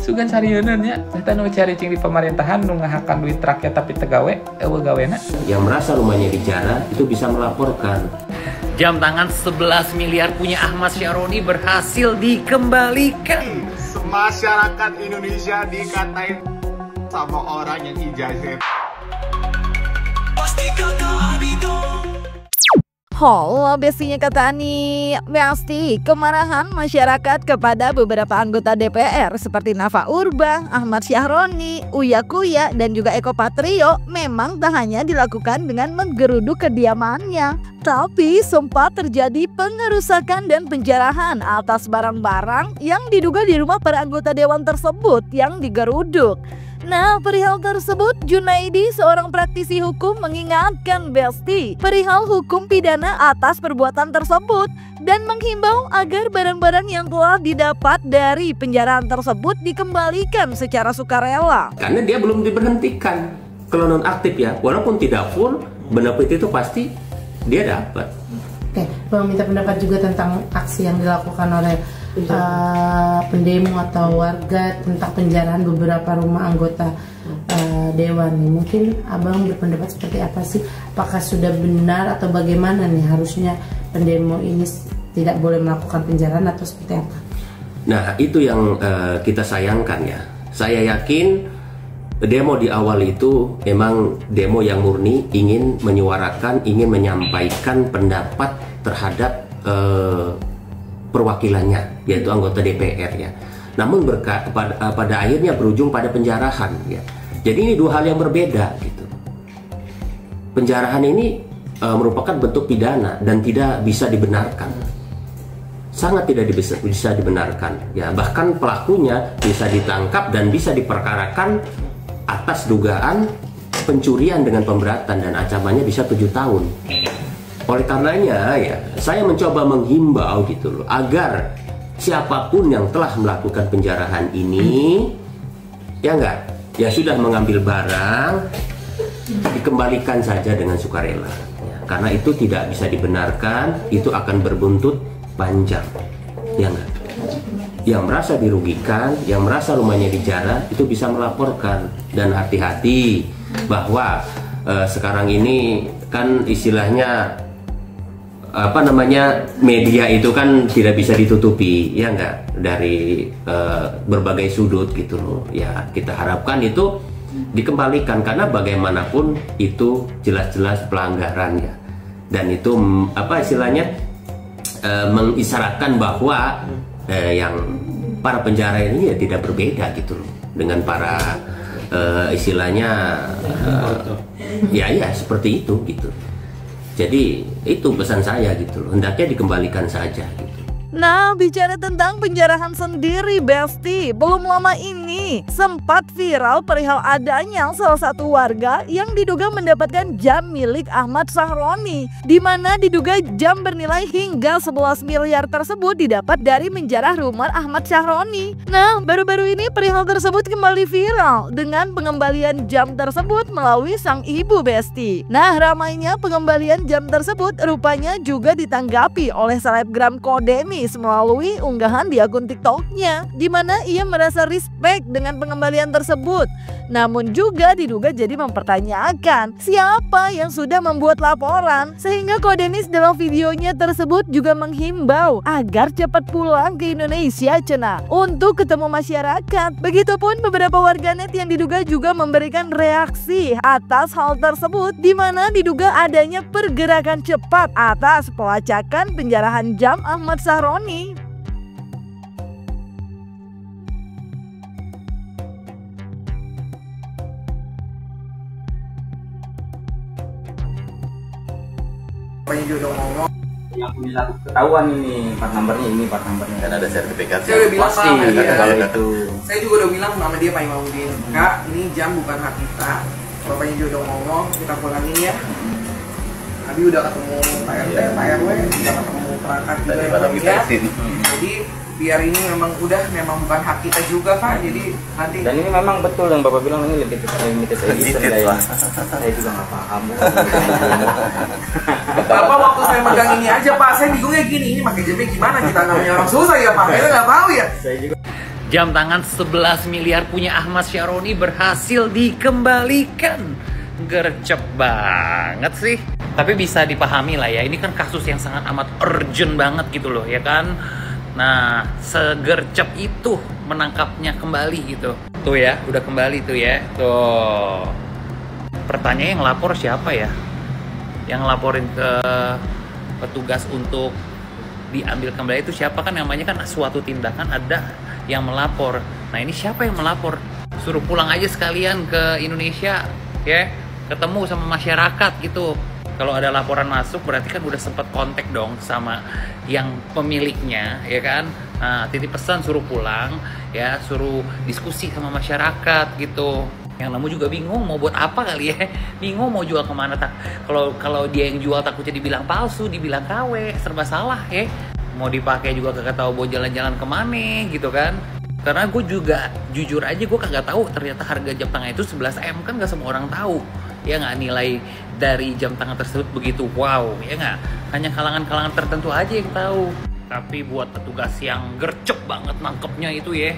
sugan sarieunnya eta nu cari-cing di pemerintahan nu ngahakan duit rakyat tapi tegawe eueuh gawena. Yang merasa rumahnya dijara itu bisa melaporkan. Jam tangan 11 miliar punya Ahmad Syahroni berhasil dikembalikan. Masyarakat Indonesia dikatain sama orang yang ijazah. Halo bestinya kata Ani, pasti kemarahan masyarakat kepada beberapa anggota DPR seperti Nafa Urbach, Ahmad Syahroni, Uya Kuya, dan juga Eko Patrio memang tak hanya dilakukan dengan menggeruduk kediamannya, tapi sempat terjadi pengerusakan dan penjarahan atas barang-barang yang diduga di rumah para anggota dewan tersebut yang digeruduk. Nah, perihal tersebut Junaidi, seorang praktisi hukum, mengingatkan Besti perihal hukum pidana atas perbuatan tersebut dan menghimbau agar barang-barang yang telah didapat dari penjarahan tersebut dikembalikan secara sukarela. Karena dia belum diberhentikan. Kalau nonaktif ya, walaupun tidak full, benefit itu pasti dia dapat. Oke, Bang minta pendapat juga tentang aksi yang dilakukan oleh pendemo atau warga tentang penjarahan beberapa rumah anggota dewan. Mungkin Abang berpendapat seperti apa sih? Apakah sudah benar atau bagaimana nih harusnya pendemo ini tidak boleh melakukan penjarahan atau seperti apa? Nah, itu yang kita sayangkan ya. Saya yakin demo di awal itu memang demo yang murni ingin menyuarakan, ingin menyampaikan pendapat terhadap perwakilannya, yaitu anggota DPR ya. Namun pada akhirnya berujung pada penjarahan ya. Jadi ini dua hal yang berbeda gitu. Penjarahan ini merupakan bentuk pidana dan tidak bisa dibenarkan. Sangat tidak bisa dibenarkan ya. Bahkan pelakunya bisa ditangkap dan bisa diperkarakan atas dugaan pencurian dengan pemberatan dan ancamannya bisa 7 tahun. Oleh karenanya ya, saya mencoba menghimbau gitu loh, agar siapapun yang telah melakukan penjarahan ini, ya enggak, ya sudah mengambil barang, dikembalikan saja dengan sukarela. Ya, karena itu tidak bisa dibenarkan, itu akan berbuntut panjang, ya enggak. Yang merasa dirugikan, yang merasa rumahnya dijara, itu bisa melaporkan. Dan hati-hati bahwa sekarang ini kan istilahnya media itu kan tidak bisa ditutupi, ya enggak, dari berbagai sudut gitu loh. Ya kita harapkan itu dikembalikan karena bagaimanapun itu jelas-jelas pelanggaran ya. Dan itu mengisyaratkan bahwa yang para penjara ini ya tidak berbeda gitu loh dengan para ya seperti itu gitu. Jadi itu pesan saya gitu loh, hendaknya dikembalikan saja gitu. Nah, bicara tentang penjarahan sendiri, Besti, belum lama ini sempat viral perihal adanya salah satu warga yang diduga mendapatkan jam milik Ahmad Syahroni, di mana diduga jam bernilai hingga 11 miliar tersebut didapat dari menjarah rumah Ahmad Syahroni. Nah, baru-baru ini perihal tersebut kembali viral dengan pengembalian jam tersebut melalui sang ibu, Besti. Nah, ramainya pengembalian jam tersebut rupanya juga ditanggapi oleh selebgram Kodemi melalui unggahan di akun TikToknya, di mana ia merasa respect dengan pengembalian tersebut. Namun juga diduga jadi mempertanyakan siapa yang sudah membuat laporan, sehingga Kodenis dalam videonya tersebut juga menghimbau agar cepat pulang ke Indonesia cenah untuk ketemu masyarakat. Begitupun beberapa warganet yang diduga juga memberikan reaksi atas hal tersebut, di mana diduga adanya pergerakan cepat atas pelacakan penjarahan jam Ahmad Syahroni. Yang punya ketahuan ini part numbernya kan ada sertifikat. Saya udah bilang pasti ya, kalau itu. Saya juga udah bilang sama dia Pak Imaudin, Kak, ini jam bukan hak kita. Bapaknya juga udah ngomong, kita pulangin ya. Abi udah ketemu Pak RT, Pak RW, udah ketemu perangkat juga ya. Jadi biar ini memang bukan hak kita juga Pak. Jadi nanti. Dan ini memang betul yang Bapak bilang ini limited edition ya. Saya juga nggak paham. Bapak waktu saya megang ini aja Pak, saya bingungnya gini, ini pakai jamnya gimana, kita namanya orang susah ya Pak, kita nggak tahu ya. Saya juga. Jam tangan 11 miliar punya Ahmad Syaroni berhasil dikembalikan. Gercep banget sih. Tapi bisa dipahami lah ya, ini kan kasus yang sangat amat urgent banget gitu loh ya kan. Nah, segercep itu menangkapnya kembali gitu. Tuh ya, udah kembali tuh ya. Tuh. Pertanyaan yang lapor siapa ya? Yang laporin ke petugas untuk diambil kembali itu siapa? Kan namanya kan suatu tindakan ada yang melapor. Nah, ini siapa yang melapor? Suruh pulang aja sekalian ke Indonesia ya. Ketemu sama masyarakat gitu. Kalau ada laporan masuk berarti kan udah sempat kontak dong sama yang pemiliknya ya kan. Nah, titip pesan suruh pulang ya, suruh diskusi sama masyarakat gitu. Yang namu juga bingung mau buat apa kali ya. Bingung mau jual kemana tak. Kalau dia yang jual takutnya dibilang palsu, dibilang KW, serba salah ya. Mau dipakai juga kagak tahu mau jalan-jalan kemana gitu kan. Karena gue juga jujur aja gue kagak tahu ternyata harga jam tangan itu 11M, kan gak semua orang tahu ya nggak, nilai dari jam tangan tersebut begitu wow ya nggak, hanya kalangan-kalangan tertentu aja yang tahu. Tapi buat petugas yang gercep banget nangkepnya itu ya,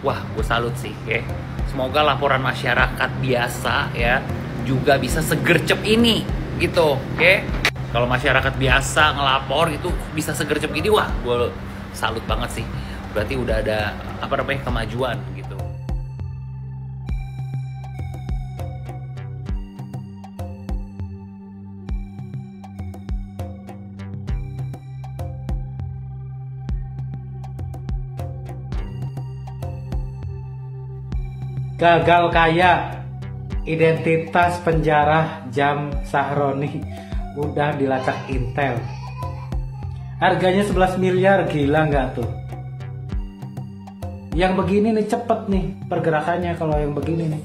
wah gue salut sih ya. Semoga laporan masyarakat biasa ya juga bisa segercep ini gitu ya. Kalau masyarakat biasa ngelapor itu bisa segercep gini, wah gue salut banget sih. Berarti udah ada apa namanya kemajuan gitu. Gagal kaya, identitas penjara jam Syaroni udah dilacak Intel. Harganya 11 miliar, gila nggak tuh? Yang begini nih cepet nih pergerakannya kalau yang begini nih.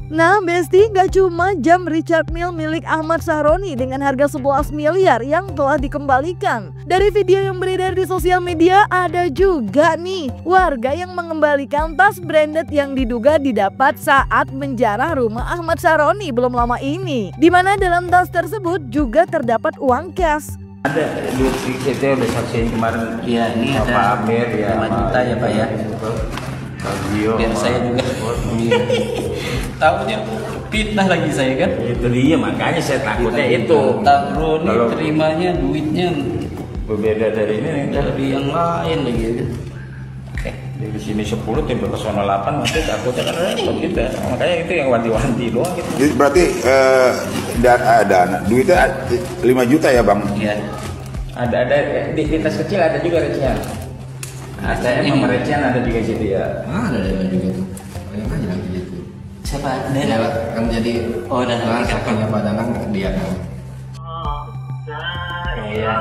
Nah, Besti, gak cuma jam Richard Mille milik Ahmad Syaroni dengan harga 11 miliar yang telah dikembalikan. Dari video yang beredar di sosial media, ada juga nih warga yang mengembalikan tas branded yang diduga didapat saat menjarah rumah Ahmad Syaroni belum lama ini. Di mana dalam tas tersebut juga terdapat uang cash. Ada duit di situ udah saksiin kemarin. Iya, ini ada Pak Amir ya, 5 juta ya Pak ya. Biar saya juga. Tahunya fitnah lagi saya kan. Itu dia makanya saya takutnya itu. Tahu nih terimanya duitnya berbeda dari ini nih. dari yang lain lagi. Di sini 10 timbul ke sono 8 nanti takutnya kan repot gitu. Makanya itu yang wanti-wanti doang gitu. Jadi berarti dana duitnya 5 juta ya Bang? Iya. Ada di tas kecil ada juga recehan. ATM sama recehan ada juga situ ya. Ada juga tuh. Yang aja lagi gitu. Siapa? Dia kan jadi dan saksinya Pak Danang dia kan. Iya.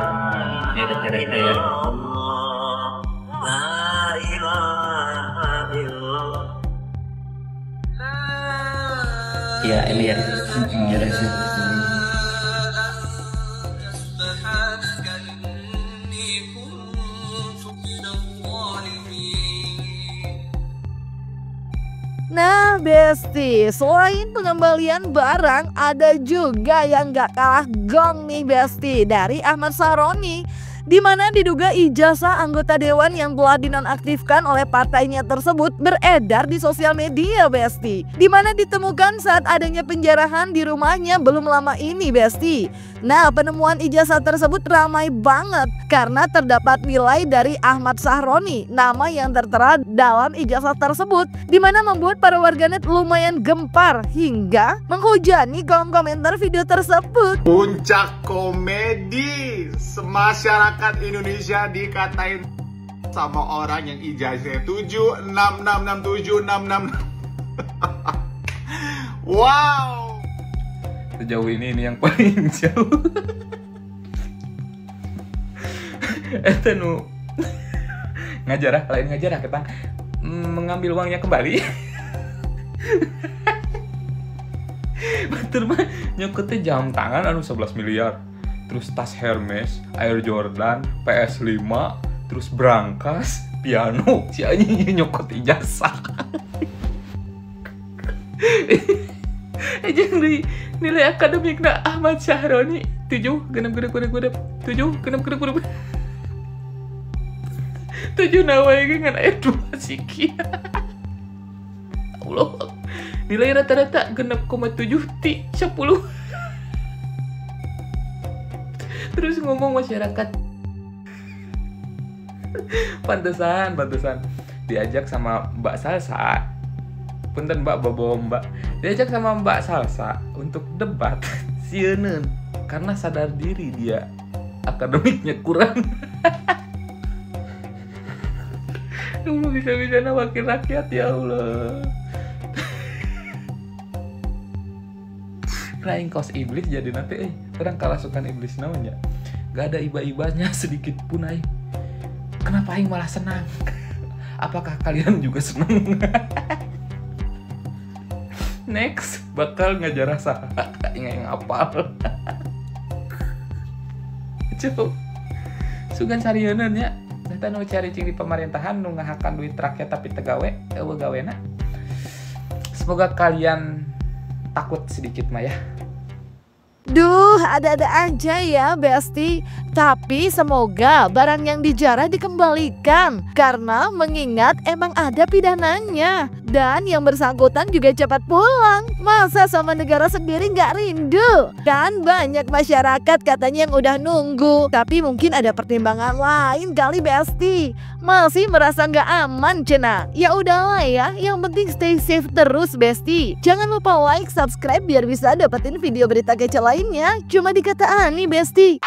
Dia ada cerita ya. Iya, ini ya. Ada sih. Nah, Besti, selain pengembalian barang, ada juga yang gak kalah gong nih Besti dari Ahmad Syaroni, di mana diduga ijazah anggota dewan yang telah dinonaktifkan oleh partainya tersebut beredar di sosial media Besti, di mana ditemukan saat adanya penjarahan di rumahnya belum lama ini Besti. Nah, penemuan ijazah tersebut ramai banget karena terdapat nilai dari Ahmad Syaroni, nama yang tertera dalam ijazah tersebut, di mana membuat para warganet lumayan gempar hingga menghujani kolom komentar video tersebut. Puncak komedi, masyarakat Indonesia dikatain sama orang yang ijazahnya 7666766. Wow. Sejauh ini yang paling jauh. Itu nu ngajarah, lain ngajarah kita mengambil uangnya kembali. Betul mah nyokotnya jam tangan anu 11 miliar. Terus tas Hermes, Air Jordan, PS5, terus brankas, piano, si anjing nyokot ijazah. Jangan nilai akademik na Ahmad Syaroni 7,6 7 nawai dengan air 2 siki. Allah, nilai rata-rata 6,7 ti 10. Terus ngomong masyarakat. Pantesan diajak sama Mbak Salsa. Punten Mbak bawa Mbak. Diajak sama Mbak Salsa untuk debat sieun karena sadar diri dia akademiknya kurang. Kamu bisa-bisanya wakil rakyat, ya Allah. Lain kos iblis jadi nanti orang kalasukan iblis namanya. Gak ada iba-ibanya sedikit pun aing. Kenapa aing malah senang? Apakah kalian juga senang? Next bakal ngajar rasa aing apal. Coba sugan sarieun nya. Eta nu cari cing di pemerintahan nu ngahakan duit rakyat tapi tegawe eueuh gawena. Semoga kalian takut sedikit mah ya. Duh, ada-ada aja ya Besti. Tapi semoga barang yang dijarah dikembalikan, karena mengingat emang ada pidananya. Dan yang bersangkutan juga cepat pulang. Masa sama negara sendiri nggak rindu? Kan banyak masyarakat katanya yang udah nunggu. Tapi mungkin ada pertimbangan lain kali Besti. Masih merasa nggak aman cena. Ya udahlah ya, yang penting stay safe terus Besti. Jangan lupa like, subscribe biar bisa dapetin video berita kece lainnya. Cuma di Kata Ani Besti.